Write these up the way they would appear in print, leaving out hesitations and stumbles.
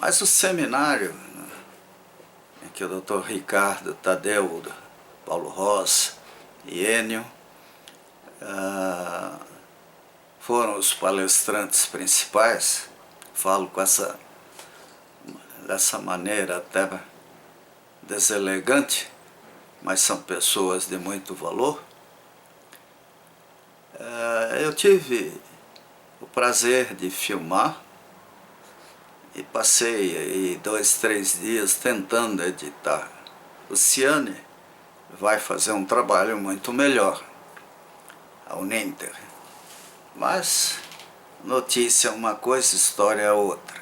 Mas o seminário, né, em que o Dr. Ricardo, Tadeu, Paulo Ross e Enio foram os palestrantes principais, falo dessa maneira até deselegante, mas são pessoas de muito valor. Eu tive o prazer de filmar e passei aí 2, 3 dias tentando editar. O Ciane vai fazer um trabalho muito melhor, a Uninter. Mas notícia é uma coisa, história é outra.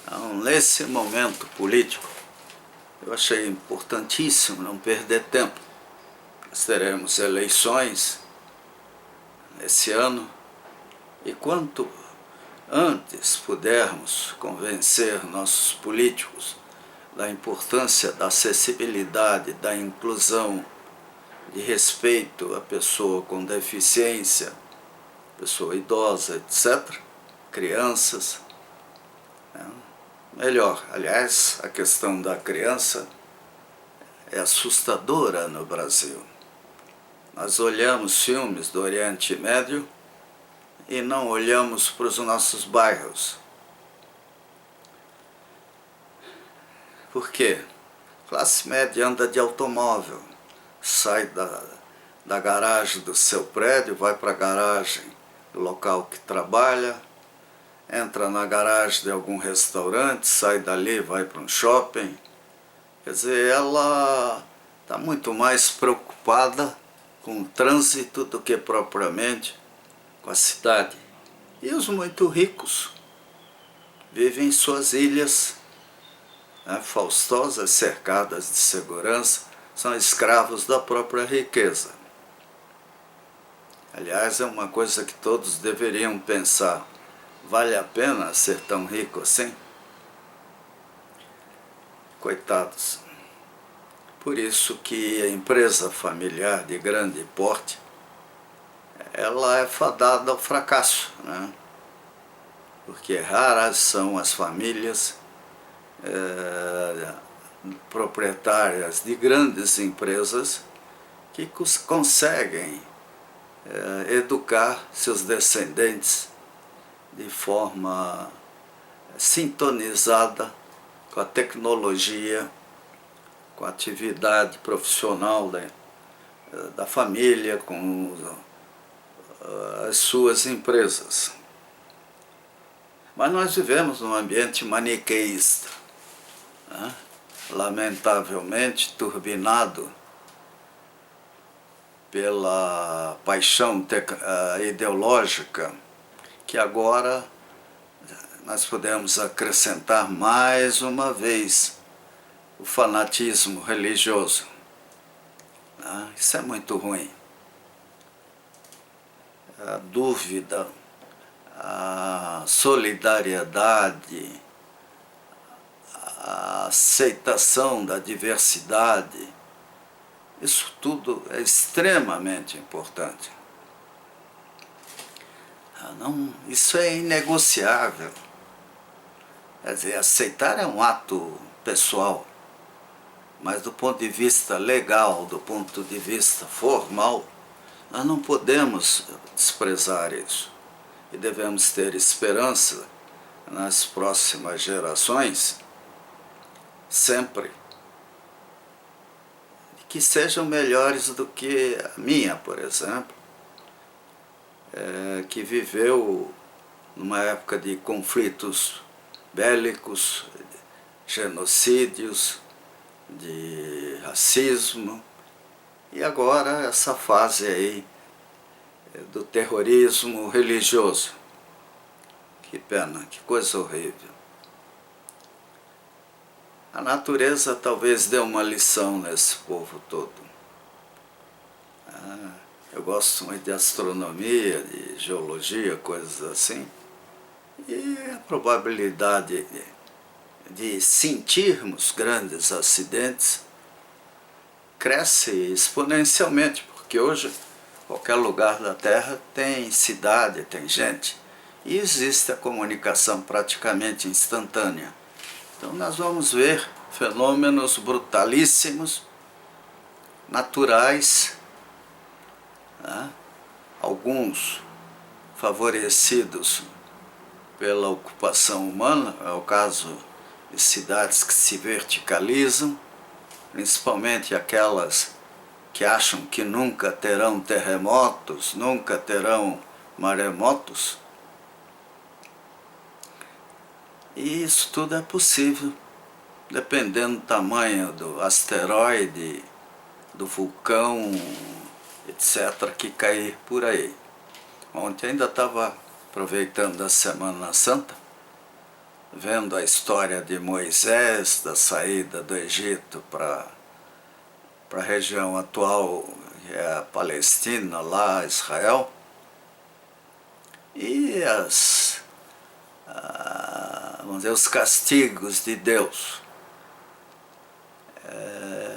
Então, nesse momento político, eu achei importantíssimo não perder tempo. Nós teremos eleições esse ano, e quanto antes pudermos convencer nossos políticos da importância da acessibilidade, da inclusão, de respeito à pessoa com deficiência, pessoa idosa, etc., crianças, melhor. Aliás, a questão da criança é assustadora no Brasil. Nós olhamos filmes do Oriente Médio e não olhamos para os nossos bairros. Por quê? Classe média anda de automóvel, sai da garagem do seu prédio, vai para a garagem do local que trabalha, entra na garagem de algum restaurante, sai dali, vai para um shopping. Quer dizer, ela está muito mais preocupada com o trânsito do que propriamente com a cidade. E os muito ricos vivem em suas ilhas, né, faustosas, cercadas de segurança, são escravos da própria riqueza. Aliás, é uma coisa que todos deveriam pensar: vale a pena ser tão rico assim? Coitados. Por isso que a empresa familiar de grande porte, ela é fadada ao fracasso, né? Porque raras são as famílias proprietárias de grandes empresas que conseguem educar seus descendentes de forma sintonizada com a tecnologia, com a atividade profissional da família, com as suas empresas. Mas nós vivemos num ambiente maniqueísta, né? Lamentavelmente turbinado pela paixão ideológica, que agora nós podemos acrescentar mais uma vez o fanatismo religioso. Isso é muito ruim. A dúvida, a solidariedade, a aceitação da diversidade, isso tudo é extremamente importante. Isso é inegociável. Quer dizer, aceitar é um ato pessoal, mas do ponto de vista legal, do ponto de vista formal, nós não podemos desprezar isso. E devemos ter esperança nas próximas gerações, sempre, que sejam melhores do que a minha, por exemplo, que viveu numa época de conflitos bélicos, genocídios, de racismo, e agora essa fase aí do terrorismo religioso. Que pena, que coisa horrível. A natureza talvez dê uma lição nesse povo todo. Eu gosto muito de astronomia, de geologia, coisas assim, e a probabilidade de sentirmos grandes acidentes cresce exponencialmente, porque hoje qualquer lugar da Terra tem cidade, tem gente, e existe a comunicação praticamente instantânea Então nós vamos ver fenômenos brutalíssimos, naturais, né? Alguns favorecidos pela ocupação humana, é o caso de cidades que se verticalizam, principalmente aquelas que acham que nunca terão terremotos, nunca terão maremotos. E isso tudo é possível, dependendo do tamanho do asteroide, do vulcão, etc., que cair por aí. Ontem ainda estava aproveitando a Semana Santa, vendo a história de Moisés, da saída do Egito para a região atual, que é a Palestina, lá Israel, e vamos dizer, os castigos de Deus.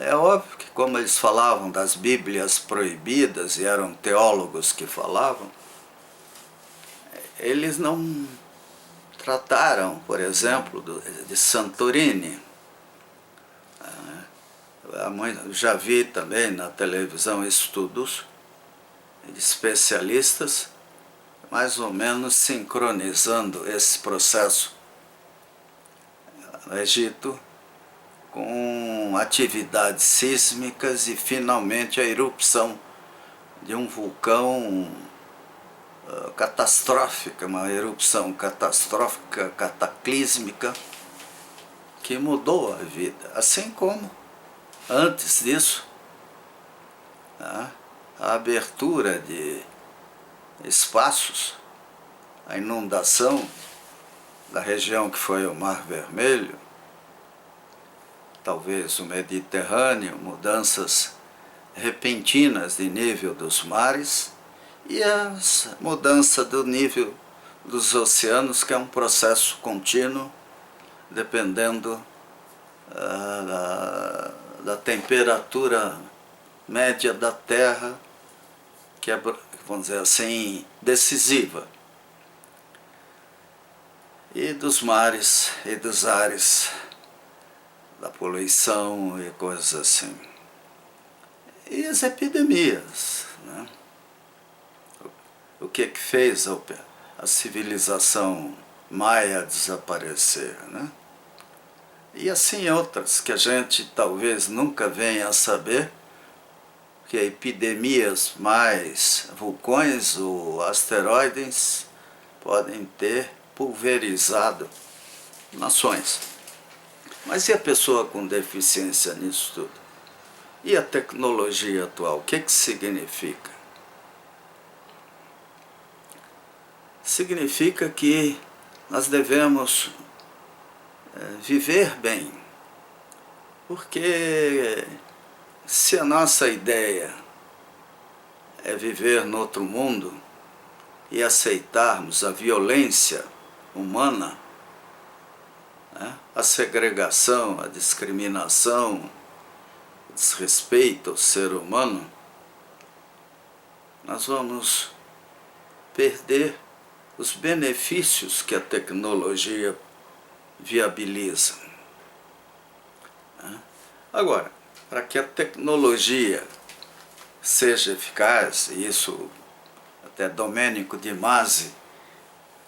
É óbvio que, como eles falavam das Bíblias proibidas, e eram teólogos que falavam, eles não trataram, por exemplo, de Santorini. Eu já vi também na televisão estudos de especialistas, mais ou menos sincronizando esse processo no Egito com atividades sísmicas e finalmente a erupção de um vulcão catastrófica, uma erupção catastrófica, cataclísmica, que mudou a vida. Assim como, antes disso, a abertura de espaços, a inundação da região que foi o Mar Vermelho, talvez o Mediterrâneo, mudanças repentinas de nível dos mares e a mudança do nível dos oceanos, que é um processo contínuo, dependendo da temperatura média da Terra, que é, vamos dizer assim, decisiva, e dos mares e dos ares, da poluição e coisas assim. E as epidemias, né? O que fez a civilização maia desaparecer, né? E assim outras que a gente talvez nunca venha a saber, que epidemias mais vulcões ou asteroides podem ter pulverizado nações. Mas e a pessoa com deficiência nisso tudo? E a tecnologia atual, o que significa? Significa que nós devemos viver bem, porque se a nossa ideia é viver no outro mundo e aceitarmos a violência humana, a segregação, a discriminação, o desrespeito ao ser humano, nós vamos perder os benefícios que a tecnologia viabiliza. Agora, para que a tecnologia seja eficaz, e isso até Domênico de Masi,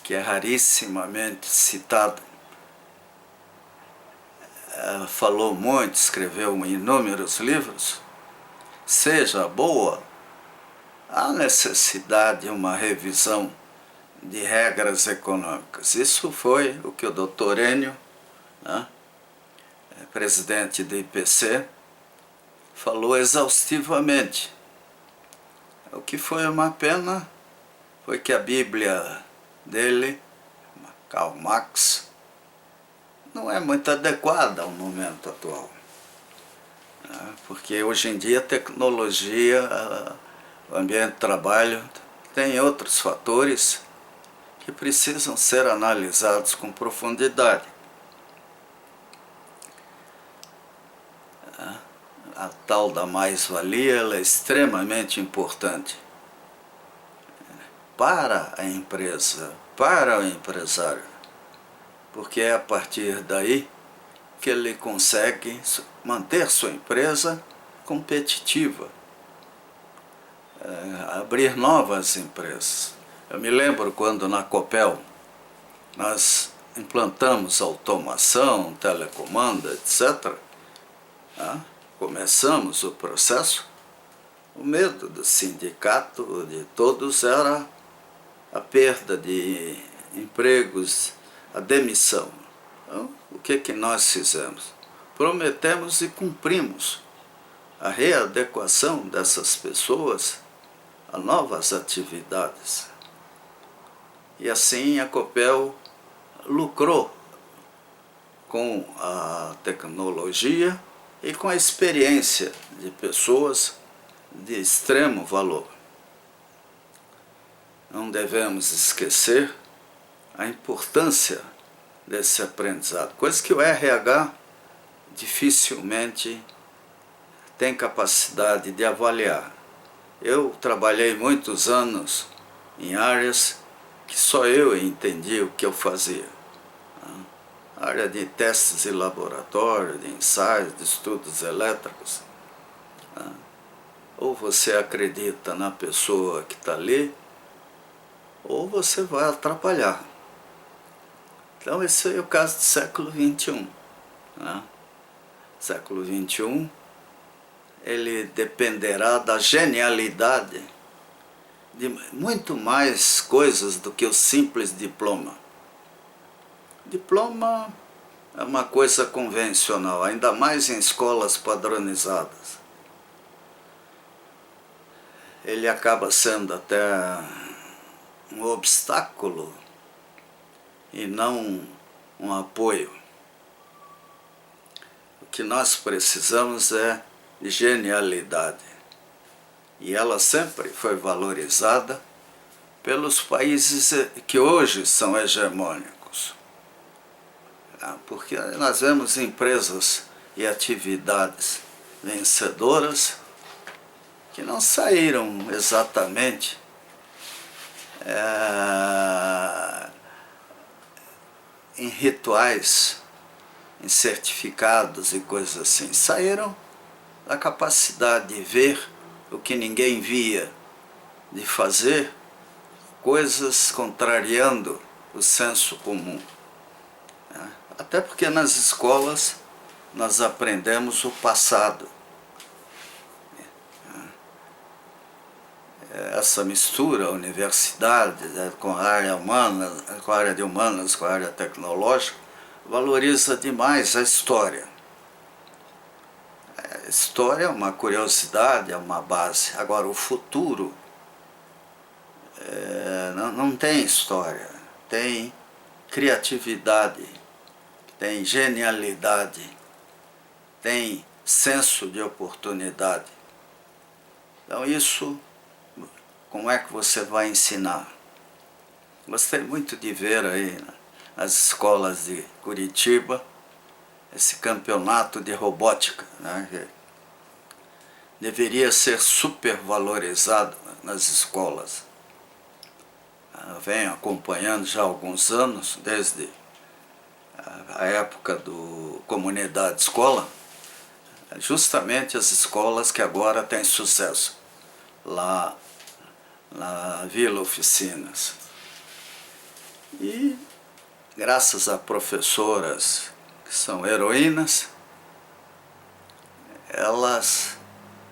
que é rarissimamente citado, falou muito, escreveu inúmeros livros, seja boa, há necessidade de uma revisão de regras econômicas. Isso foi o que o Dr. Enio, presidente do IPC, falou exaustivamente. O que foi uma pena foi que a Bíblia dele, Karl Marx, não é muito adequada ao momento atual. Porque hoje em dia a tecnologia, o ambiente de trabalho tem outros fatores que precisam ser analisados com profundidade. A tal da mais-valia, ela é extremamente importante para a empresa, para o empresário, porque é a partir daí que ele consegue manter sua empresa competitiva, abrir novas empresas. Eu me lembro quando na Copel nós implantamos automação, telecomando, etc. Começamos o processo, o medo do sindicato, de todos, era a perda de empregos, a demissão. Então, o que nós fizemos? Prometemos e cumprimos a readequação dessas pessoas a novas atividades. E assim a Copel lucrou com a tecnologia e com a experiência de pessoas de extremo valor. Não devemos esquecer a importância desse aprendizado, coisa que o RH dificilmente tem capacidade de avaliar. Eu trabalhei muitos anos em áreas que só eu entendi o que eu fazia. A área de testes de laboratório, de ensaios, de estudos elétricos. Ou você acredita na pessoa que está ali, ou você vai atrapalhar. Então esse é o caso do século XXI. Século XXI, ele dependerá da genialidade de muito mais coisas do que o simples diploma. Diploma é uma coisa convencional, ainda mais em escolas padronizadas. Ele acaba sendo até um obstáculo e não um apoio. O que nós precisamos é de genialidade. E ela sempre foi valorizada pelos países que hoje são hegemônicos. Porque nós vemos empresas e atividades vencedoras que não saíram exatamente em rituais, em certificados e coisas assim. Saíram da capacidade de ver o que ninguém via, de fazer coisas contrariando o senso comum. Até porque nas escolas nós aprendemos o passado. Essa mistura, a universidade, com a área humana, com a área de humanas, com a área tecnológica, valoriza demais a história. A história é uma curiosidade, é uma base. Agora, o futuro não tem história, tem criatividade, tem genialidade, tem senso de oportunidade. Então isso, como é que você vai ensinar? Gostei muito de ver aí nas escolas de Curitiba esse campeonato de robótica, que deveria ser supervalorizado nas escolas. Eu venho acompanhando já há alguns anos, desde a época do Comunidade Escola, justamente as escolas que agora têm sucesso, lá na Vila Oficinas. E graças a professoras que são heroínas, elas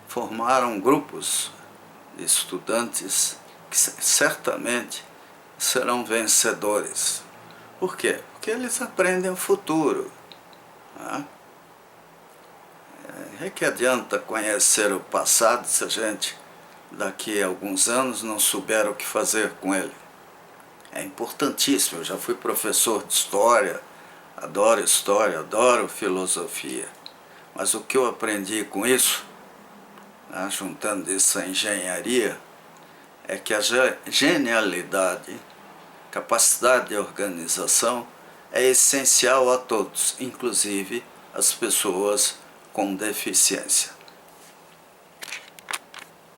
formaram grupos de estudantes que certamente serão vencedores. Por quê? Porque eles aprendem o futuro. É que adianta conhecer o passado se a gente, daqui a alguns anos, não souber o que fazer com ele. É importantíssimo. Eu já fui professor de história, adoro filosofia. Mas o que eu aprendi com isso, juntando isso à engenharia, é que a genialidade, capacidade de organização é essencial a todos, inclusive as pessoas com deficiência.